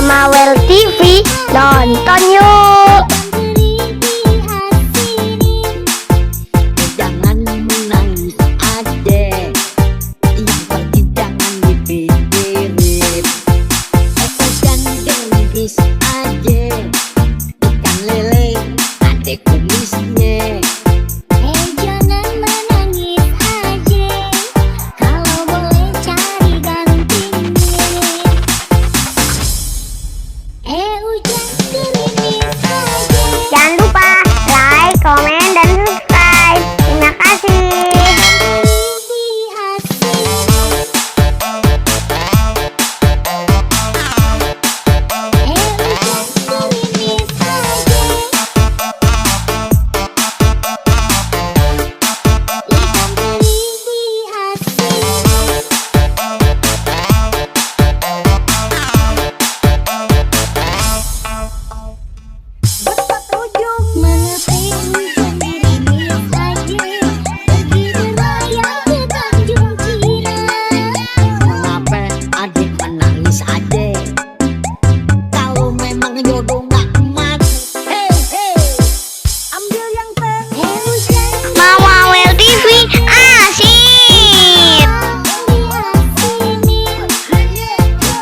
Mama Well TV, nonton yuk. Jangan menangis adek, yang pergi jangan dipikirin. Dan gendis adek, ikan lele adek kumisnya. Jangan menangis aja, kalau boleh cari gantinya. Hujan gerimis aja. Jangan lupa like, komen, dan subscribe. Terima kasih. Mama Well TV asik.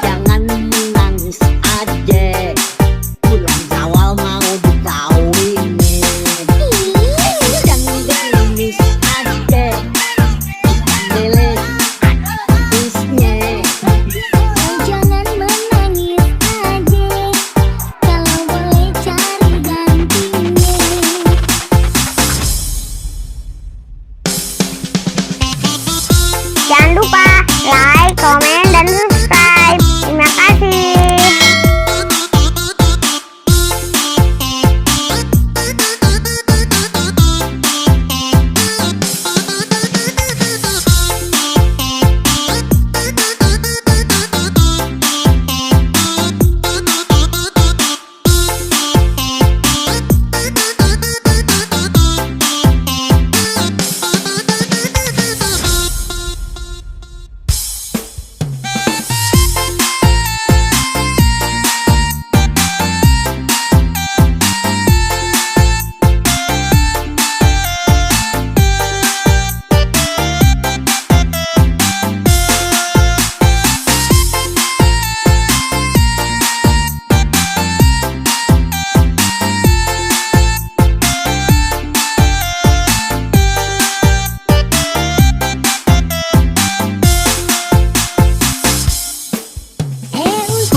Jangan menangis adek, bulan Syawal mau dikawinin. Jangan gerimis adek, ikan lele habisnya. Jangan menangis aja, kalau boleh cari gantinya. Jangan lupa like, komen, dan subscribe. Terima kasih.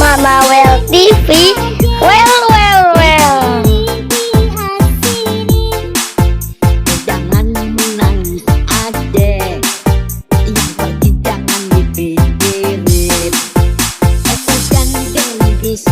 Mama Well TV, well. Jangan menangis adek, yang pergi jangan dipikirin. Jangan gendis